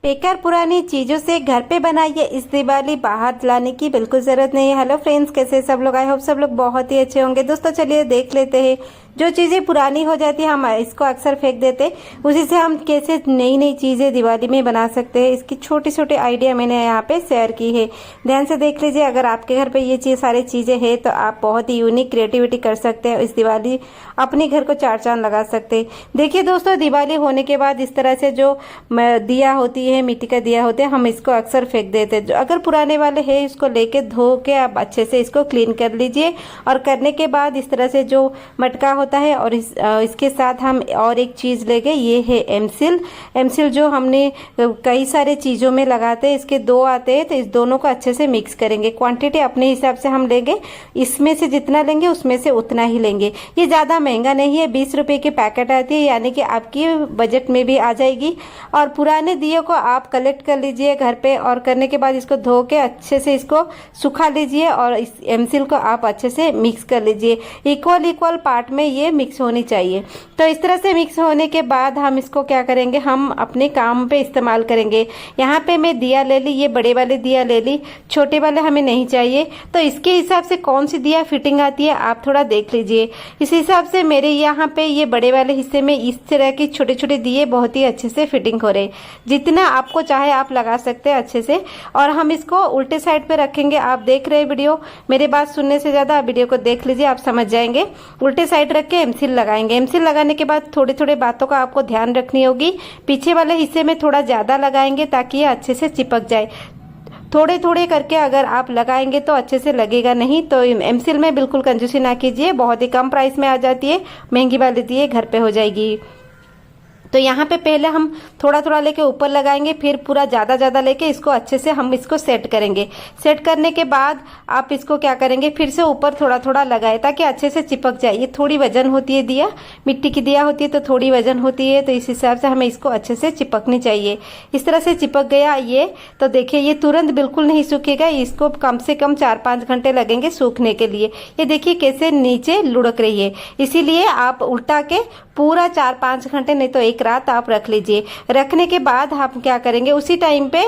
बेकार पुरानी चीजों से घर पे बनाइए इस दिवाली, बाहर लाने की बिल्कुल जरूरत नहीं है। हेलो फ्रेंड्स, कैसे सब लोग? आई होप सब लोग बहुत ही अच्छे होंगे। दोस्तों चलिए देख लेते हैं, जो चीजें पुरानी हो जाती है हम इसको अक्सर फेंक देते, उसी से हम कैसे नई नई चीजें दिवाली में बना सकते हैं। इसकी छोटी छोटी आइडिया मैंने यहाँ पे शेयर की है, ध्यान से देख लीजिए। अगर आपके घर पे ये सारी चीजें हैं तो आप बहुत ही यूनिक क्रिएटिविटी कर सकते हैं। इस दिवाली अपने घर को चार चांद लगा सकते हैं। देखिए दोस्तों, दिवाली होने के बाद इस तरह से जो दिया होती है, मिट्टी का दिया होता है, हम इसको अक्सर फेंक देते हैं। अगर पुराने वाले है इसको लेके धो के आप अच्छे से इसको क्लीन कर लीजिए। और करने के बाद इस तरह से जो मटका होता है और इसके साथ हम और एक चीज लेंगे, ये है एमसिल। एमसिल जो हमने कई सारे चीजों में लगाते हैं, इसके दो आते हैं, तो इस दोनों को अच्छे से मिक्स करेंगे। क्वांटिटी अपने हिसाब से हम लेंगे, इसमें से जितना लेंगे उसमें से उतना ही लेंगे। ये ज्यादा महंगा नहीं है, 20 रुपए की पैकेट आती है, यानी कि आपकी बजट में भी आ जाएगी। और पुराने दिए को आप कलेक्ट कर लीजिए घर पे, और करने के बाद इसको धो के अच्छे से इसको सुखा लीजिए और इस एमसिल को आप अच्छे से मिक्स कर लीजिए। इक्वल पार्ट में ये मिक्स होनी चाहिए। तो इस तरह से मिक्स होने के बाद हम इसको क्या करेंगे, हम अपने काम पे इस्तेमाल करेंगे। यहाँ पे मैं दिया ले ली, ये बड़े वाले दिया ले ली, छोटे वाले हमें नहीं चाहिए। तो इसके हिसाब से कौन सी दिया फिटिंग आती है आप थोड़ा देख लीजिए। इस हिसाब से मेरे यहाँ पे ये बड़े वाले हिस्से में इस तरह की छोटे छोटे दिए बहुत ही अच्छे से फिटिंग हो रहे। जितना आपको चाहे आप लगा सकते हैं अच्छे से। और हम इसको उल्टे साइड पे रखेंगे। आप देख रहे हैं वीडियो, मेरे बात सुनने से ज्यादा आप वीडियो को देख लीजिए, आप समझ जाएंगे। उल्टे साइड रख के एमसिल लगाएंगे। एमसिल लगाने के बाद थोड़े थोड़े बातों का आपको ध्यान रखनी होगी। पीछे वाले हिस्से में थोड़ा ज्यादा लगाएंगे ताकि ये अच्छे से चिपक जाए। थोड़े थोड़े करके अगर आप लगाएंगे तो अच्छे से लगेगा नहीं। तो एमसिल में बिल्कुल कंजूसी ना कीजिए, बहुत ही कम प्राइस में आ जाती है, महंगी वाली दिए घर पे हो जाएगी। तो यहाँ पे पहले हम थोड़ा थोड़ा लेके ऊपर लगाएंगे, फिर पूरा ज्यादा लेके इसको अच्छे से हम इसको सेट करेंगे। सेट करने के बाद आप इसको क्या करेंगे, फिर से ऊपर थोड़ा थोड़ा लगाए ताकि अच्छे से चिपक जाए। ये थोड़ी वजन होती है दिया, मिट्टी की दिया होती है तो थोड़ी वजन होती है, तो इस हिसाब से हमें इसको अच्छे से चिपकनी चाहिए। इस तरह से चिपक गया ये, तो देखिए ये तुरंत बिल्कुल नहीं सूखेगा, इसको कम से कम 4-5 घंटे लगेंगे सूखने के लिए। ये देखिए कैसे नीचे लुढ़क रही है, इसीलिए आप उल्टा के पूरा 4-5 घंटे नहीं तो एक रात आप रख लीजिए। रखने के बाद हम क्या करेंगे, उसी टाइम पे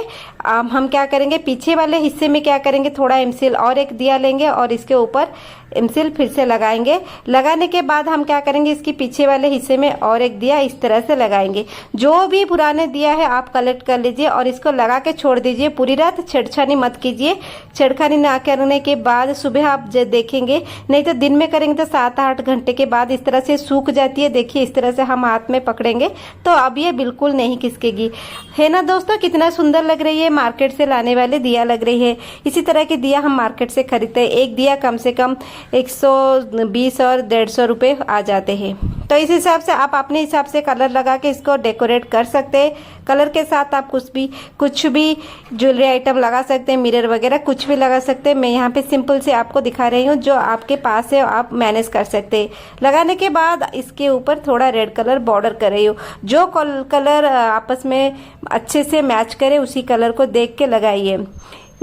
हम क्या करेंगे, पीछे वाले हिस्से में क्या करेंगे, थोड़ा एमसिल और एक दिया लेंगे और इसके ऊपर एमसिल फिर से लगाएंगे। लगाने के बाद हम क्या करेंगे, इसके पीछे वाले हिस्से में और एक दिया इस तरह से लगाएंगे। जो भी पुराने दिया है आप कलेक्ट कर लीजिए और इसको लगा के छोड़ दीजिए पूरी रात। छेड़छानी मत कीजिए। छेड़खानी ना करने के बाद सुबह आप देखेंगे, नहीं तो दिन में करेंगे तो 7-8 घंटे के बाद इस तरह से सूख जाती है। देखिए इस तरह से हम हाथ में पकड़ेंगे तो अब ये बिल्कुल नहीं खिसकेगी, है ना दोस्तों। कितना सुंदर लग रही है, मार्केट से लाने वाले दिया लग रही है। इसी तरह की दिया हम मार्केट से खरीदते हैं। एक दिया कम से कम 120 और 150 रुपए आ जाते हैं। तो इस हिसाब से आप अपने हिसाब से कलर लगा के इसको डेकोरेट कर सकते हैं। कलर के साथ आप कुछ भी ज्वेलरी आइटम लगा सकते हैं, मिरर वगैरह कुछ भी लगा सकते हैं। मैं यहाँ पे सिंपल से आपको दिखा रही हूँ, जो आपके पास है आप मैनेज कर सकते हैं। लगाने के बाद इसके ऊपर थोड़ा रेड कलर बॉर्डर कर रही हूँ। जो कलर आपस में अच्छे से मैच करे उसी कलर को देख के लगाइए।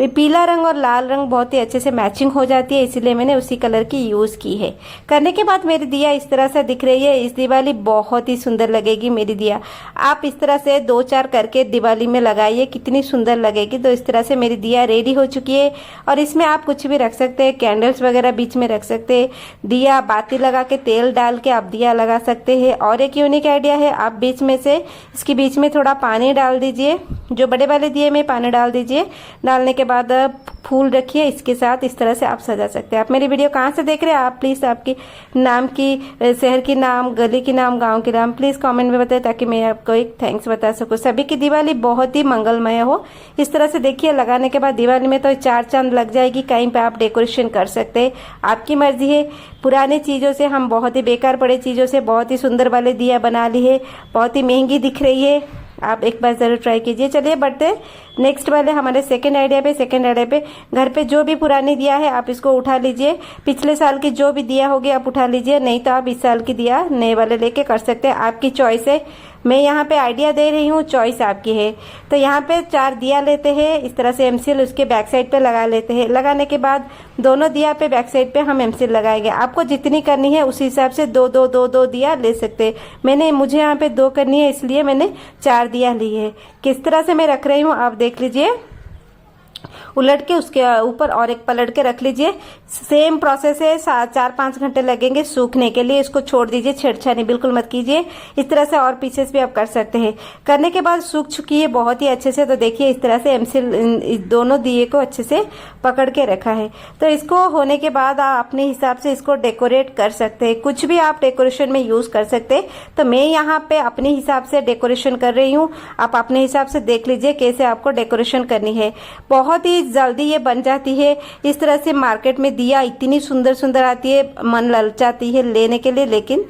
पीला रंग और लाल रंग बहुत ही अच्छे से मैचिंग हो जाती है, इसीलिए मैंने उसी कलर की यूज की है। करने के बाद मेरी दिया इस तरह से दिख रही है। इस दिवाली बहुत ही सुंदर लगेगी मेरी दिया। आप इस तरह से 2-4 करके दिवाली में लगाइए, कितनी सुंदर लगेगी। तो इस तरह से मेरी दिया रेडी हो चुकी है। और इसमें आप कुछ भी रख सकते हैं, कैंडल्स वगैरह बीच में रख सकते हैं। दिया बाती लगा के तेल डाल के आप दिया लगा सकते हैं। और एक यूनिक आइडिया है, आप बीच में से इसके बीच में थोड़ा पानी डाल दीजिए। जो बड़े वाले दिए में पानी डाल दीजिए। डालने के बाद फूल रखिए इसके साथ, इस तरह से आप सजा सकते हैं। आप मेरी वीडियो कहाँ से देख रहे हैं, आप प्लीज आपकी नाम की, शहर की नाम, गली की नाम, गांव के नाम प्लीज कमेंट में बताएं ताकि मैं आपको एक थैंक्स बता सकूं। सभी की दिवाली बहुत ही मंगलमय हो। इस तरह से देखिए, लगाने के बाद दिवाली में तो 4 चांद लग जाएगी। कहीं पे आप डेकोरेशन कर सकते हैं, आपकी मर्जी है। पुरानी चीजों से हम बहुत ही बेकार पड़े चीजों से बहुत ही सुंदर वाले दिया बना ली है। बहुत ही महंगी दिख रही है, आप एक बार जरूर ट्राई कीजिए। चलिए बढ़ते नेक्स्ट वाले हमारे सेकंड आइडिया पे। घर पे जो भी पुरानी दिया है आप इसको उठा लीजिए। पिछले साल की जो भी दिया होगी आप उठा लीजिए, नहीं तो आप इस साल की दिया नए वाले लेके कर सकते हैं, आपकी चॉइस है। मैं यहाँ पे आइडिया दे रही हूँ, चॉइस आपकी है। तो यहाँ पे 4 दिया लेते हैं, इस तरह से एमसील उसके बैक साइड पे लगा लेते हैं। लगाने के बाद दोनों दिया पे बैक साइड पे हम एमसील लगाएंगे। आपको जितनी करनी है उसी हिसाब से दो दिया ले सकते हैं। मुझे यहाँ पे 2 करनी है, इसलिए मैंने 4 दिया ली है। किस तरह से मैं रख रही हूँ आप देख लीजिए। उलट के उसके ऊपर और एक पलट के रख लीजिए। सेम प्रोसेस है, 4-5 घंटे लगेंगे सूखने के लिए। इसको छोड़ दीजिए, छेड़छाड़ी बिल्कुल मत कीजिए। इस तरह से और पीसेस भी आप कर सकते हैं। करने के बाद सूख चुकी है बहुत ही अच्छे से। तो देखिए इस तरह से एमसील दोनों दिए को अच्छे से पकड़ के रखा है। तो इसको होने के बाद आप अपने हिसाब से इसको डेकोरेट कर सकते हैं। कुछ भी आप डेकोरेशन में यूज कर सकते हैं। तो मैं यहाँ पे अपने हिसाब से डेकोरेशन कर रही हूँ। आप अपने हिसाब से देख लीजिए कैसे आपको डेकोरेशन करनी है। बहुत ही जल्दी ये बन जाती है। इस तरह से मार्केट में दिया इतनी सुंदर सुंदर आती है, मन ललचाती है लेने के लिए, लेकिन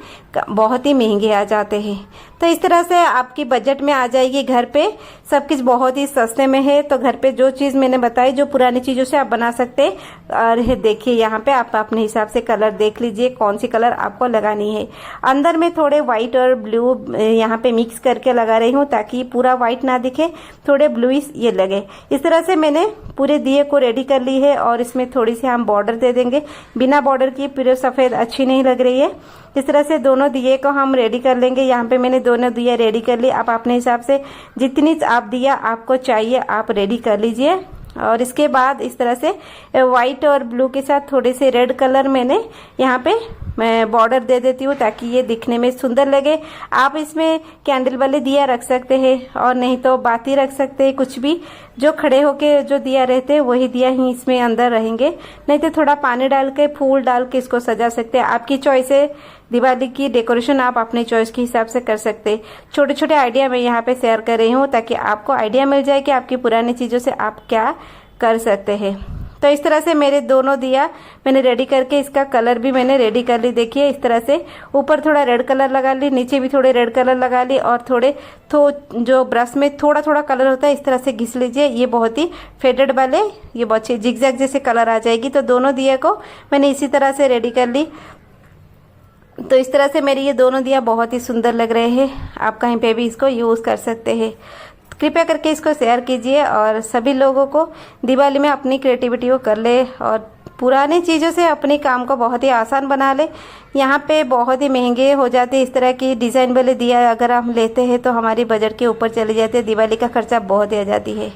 बहुत ही महंगे आ जाते हैं। तो इस तरह से आपकी बजट में आ जाएगी। घर पे सब कुछ बहुत ही सस्ते में है। तो घर पे जो चीज़ मैंने बताई, जो पुरानी चीज़ों से आप बना सकते हैं। और देखिए यहाँ पे आप अपने हिसाब से कलर देख लीजिए कौन सी कलर आपको लगानी है। अंदर में थोड़े व्हाइट और ब्लू यहाँ पे मिक्स करके लगा रही हूँ, ताकि पूरा व्हाइट ना दिखे, थोड़े ब्लूइश ये लगे। इस तरह से मैंने पूरे दिए को रेडी कर ली है। और इसमें थोड़ी सी हम बॉर्डर दे देंगे। बिना बॉर्डर की पूरे सफ़ेद अच्छी नहीं लग रही है। इस तरह से दोनों दिए को हम रेडी कर लेंगे। यहाँ पे मैंने दोनों दिया रेडी कर ली। आप अपने हिसाब से जितनी आप दिया आपको चाहिए आप रेडी कर लीजिए। और इसके बाद इस तरह से व्हाइट और ब्लू के साथ थोड़े से रेड कलर मैंने यहाँ पे मैं बॉर्डर दे देती हूँ, ताकि ये दिखने में सुंदर लगे। आप इसमें कैंडल वाले दिया रख सकते हैं, और नहीं तो बाती रख सकते हैं। कुछ भी जो खड़े होके जो दिया रहते हैं वही दिया ही इसमें अंदर रहेंगे। नहीं तो थोड़ा पानी डाल के फूल डाल के इसको सजा सकते हैं। आपकी चॉइस है। दिवाली की डेकोरेशन आप अपने चॉइस के हिसाब से कर सकते हैं। छोटे छोटे आइडिया मैं यहाँ पे शेयर कर रही हूँ, ताकि आपको आइडिया मिल जाए कि आपकी पुरानी चीज़ों से आप क्या कर सकते हैं। तो इस तरह से मेरे दोनों दिया मैंने रेडी करके इसका कलर भी मैंने रेडी कर ली। देखिए इस तरह से ऊपर थोड़ा रेड कलर लगा ली, नीचे भी थोड़े रेड कलर लगा ली, और थोड़े जो ब्रश में थोड़ा थोड़ा कलर होता है इस तरह से घिस लीजिए। ये बहुत ही फेडेड वाले ये बहुत अच्छे जिगजैग जैसे कलर आ जाएगी। तो दोनों दिया को मैंने इसी तरह से रेडी कर ली। तो इस तरह से मेरे ये दोनों दिया बहुत ही सुंदर लग रहे हैं। आप कहीं पे भी इसको यूज़ कर सकते हैं। कृपया करके इसको शेयर कीजिए, और सभी लोगों को दिवाली में अपनी क्रिएटिविटी को कर ले और पुरानी चीज़ों से अपने काम को बहुत ही आसान बना ले। यहाँ पे बहुत ही महंगे हो जाते हैं। इस तरह की डिज़ाइन वाले दिया अगर हम लेते हैं तो हमारी बजट के ऊपर चले जाते हैं। दिवाली का खर्चा बहुत ही आ जाती है।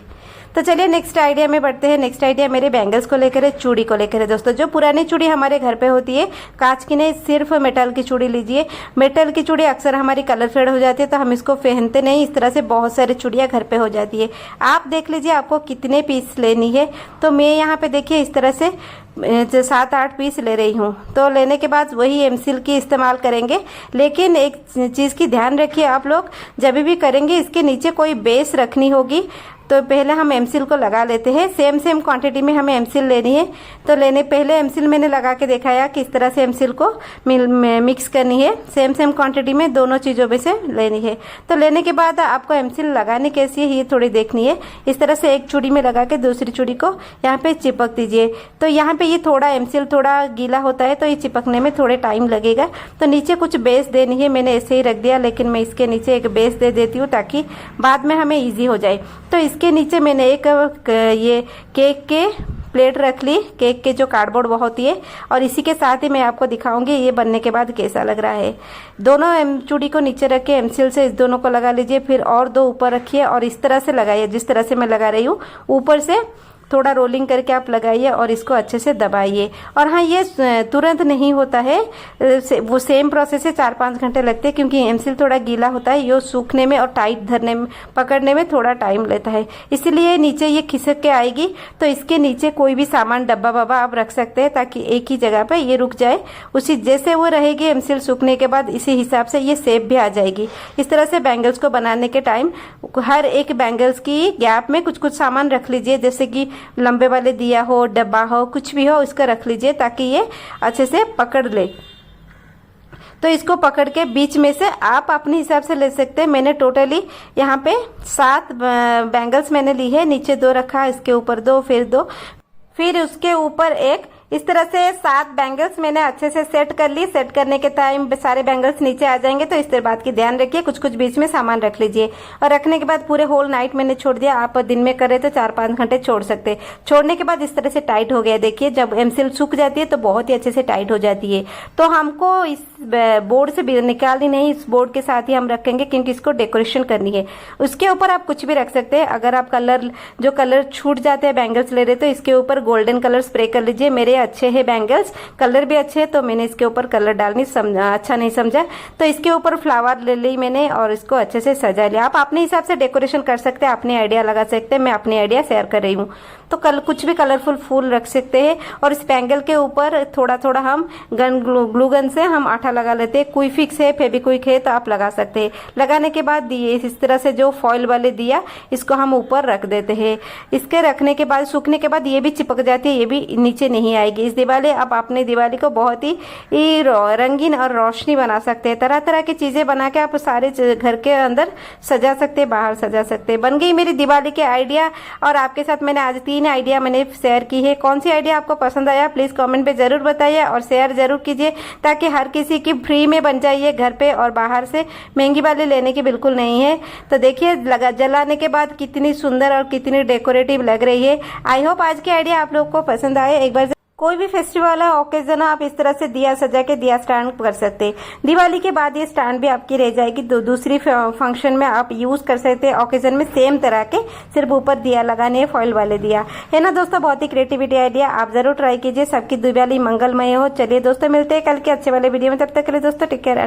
तो चलिए नेक्स्ट आइडिया में बढ़ते हैं। नेक्स्ट आइडिया मेरे बैंगल्स को लेकर है, चूड़ी को लेकर है। दोस्तों जो पुरानी चूड़ी हमारे घर पे होती है, कांच की नहीं, सिर्फ मेटल की चूड़ी लीजिए। मेटल की चूड़ी अक्सर हमारी कलर फेड हो जाती है, तो हम इसको पहनते नहीं। इस तरह से बहुत सारी चूड़ियाँ घर पे हो जाती है। आप देख लीजिए आपको कितने पीस लेनी है। तो मैं यहाँ पे देखिए इस तरह से 7-8 पीस ले रही हूँ। तो लेने के बाद वही एमसील की इस्तेमाल करेंगे। लेकिन एक चीज़ की ध्यान रखिए आप लोग, जब भी करेंगे इसके नीचे कोई बेस रखनी होगी। तो पहले हम एमसील को लगा लेते हैं। सेम क्वांटिटी में हमें एमसील लेनी है। तो पहले एमसील मैंने लगा के दिखाया किस तरह से एमसील को मिक्स करनी है। सेम क्वांटिटी में दोनों चीज़ों में से लेनी है। तो लेने के बाद आपको एमसील लगानी कैसी है ये थोड़ी देखनी है। इस तरह से एक चूड़ी में लगा के दूसरी चूड़ी को यहाँ पे चिपक दीजिए। तो यहाँ पे ये थोड़ा एमसील थोड़ा गीला होता है, तो ये चिपकने में थोड़े टाइम लगेगा। तो नीचे कुछ बेस देनी है। मैंने ऐसे ही रख दिया, लेकिन मैं इसके नीचे एक बेस दे देती हूँ, ताकि बाद में हमें ईजी हो जाए। तो इसके नीचे मैंने एक ये केक के प्लेट रख ली, केक के जो कार्डबोर्ड होती है। और इसी के साथ ही मैं आपको दिखाऊंगी ये बनने के बाद कैसा लग रहा है। दोनों चूड़ी को नीचे रख के एमसील से इस दोनों को लगा लीजिए, फिर और 2 ऊपर रखिए और इस तरह से लगाइए जिस तरह से मैं लगा रही हूँ। ऊपर से थोड़ा रोलिंग करके आप लगाइए और इसको अच्छे से दबाइए। और हाँ, ये तुरंत नहीं होता है, वो सेम प्रोसेस है, 4-5 घंटे लगते हैं, क्योंकि एमसील थोड़ा गीला होता है। ये सूखने में और टाइट धरने में पकड़ने में थोड़ा टाइम लेता है, इसीलिए नीचे ये खिसक के आएगी। तो इसके नीचे कोई भी सामान डब्बा वब्बा आप रख सकते हैं, ताकि एक ही जगह पे ये रुक जाए। उसी जैसे वो रहेगी एमसील सूखने के बाद, इसी हिसाब से ये शेप भी आ जाएगी। इस तरह से बैंगल्स को बनाने के टाइम हर एक बैंगल्स की गैप में कुछ कुछ सामान रख लीजिए, जैसे कि लंबे वाले दिया हो, डब्बा हो, कुछ भी हो, इसका रख लीजिए ताकि ये अच्छे से पकड़ ले। तो इसको पकड़ के बीच में से आप अपने हिसाब से ले सकते हैं। मैंने टोटली यहाँ पे 7 बैंगल्स मैंने ली है। नीचे 2 रखा, इसके ऊपर 2, फिर 2, फिर उसके ऊपर एक इस तरह से 7 बैंगल्स मैंने अच्छे से सेट कर ली। सेट करने के टाइम सारे बैंगल्स नीचे आ जाएंगे, तो इस बात की ध्यान रखिए। कुछ कुछ बीच में सामान रख लीजिए। और रखने के बाद पूरे होल नाइट मैंने छोड़ दिया। आप दिन में करें तो 4-5 घंटे छोड़ सकते हैं। छोड़ने के बाद इस तरह से टाइट हो गया। देखिए जब एमसील सूख जाती है तो बहुत ही अच्छे से टाइट हो जाती है। तो हमको इस बोर्ड से निकालनी नहीं, इस बोर्ड के साथ ही हम रखेंगे क्योंकि इसको डेकोरेशन करनी है। उसके ऊपर आप कुछ भी रख सकते हैं। अगर आप जो कलर छूट जाते हैं बैंगल्स ले रहे तो इसके ऊपर गोल्डन कलर स्प्रे कर लीजिए। मेरे अच्छे हैं बैंगल्स, कलर भी अच्छे हैं, तो मैंने इसके ऊपर कलर डालनी अच्छा नहीं समझा, तो इसके ऊपर फ्लावर ले ली मैंने और इसको अच्छे से सजा लिया। आप अपने हिसाब से डेकोरेशन कर सकते हैं, अपने आइडिया लगा सकते हैं। मैं अपने आइडिया शेयर कर रही हूँ। तो कुछ भी कलरफुल फूल रख सकते हैं। और इस बैंगल के ऊपर थोड़ा थोड़ा हम ग्लू गन से हम आटा लगा लेते हैं। कोई फिक्स है, फेविक्विक है तो आप लगा सकते हैं। लगाने के बाद दिए इस तरह से जो फॉइल वाले दिया इसको हम ऊपर रख देते हैं। इसके रखने के बाद सूखने के बाद ये भी चिपक जाती है, ये भी नीचे नहीं आएगी। इस दिवाली आप अपने दिवाली को बहुत ही रंगीन और रोशनी बना सकते हैं। तरह तरह की चीजें बना के आप सारे घर के अंदर सजा सकते हैं, बाहर सजा सकते हैं। बन गई मेरी दिवाली के आइडिया। और आपके साथ मैंने आज 3 आइडिया मैंने शेयर की है। कौन सी आइडिया आपको पसंद आया प्लीज कमेंट पे जरूर बताइए और शेयर जरूर कीजिए, ताकि हर किसी की फ्री में बन जाइए घर पे, और बाहर से महंगी वाली लेने की बिल्कुल नहीं है। तो देखिए जलाने के बाद कितनी सुंदर और कितनी डेकोरेटिव लग रही है। आई होप आज की आइडिया आप लोग को पसंद आए। एक बार कोई भी फेस्टिवल है, ओकेजन है, आप इस तरह से दिया सजा के दिया स्टैंड कर सकते हैं। दिवाली के बाद ये स्टैंड भी आपकी रह जाएगी, दूसरी फंक्शन में आप यूज कर सकते हैं। ओकेजन में सेम तरह के सिर्फ ऊपर दिया लगाने फॉइल वाले दिया है ना दोस्तों। बहुत ही क्रिएटिविटी आइडिया, आप जरूर ट्राई कीजिए। सबकी दिवाली मंगलमय हो। चलिए दोस्तों मिलते हैं कल के अच्छे वाले वीडियो में, तब तक के लिए दोस्तों टेक केयर।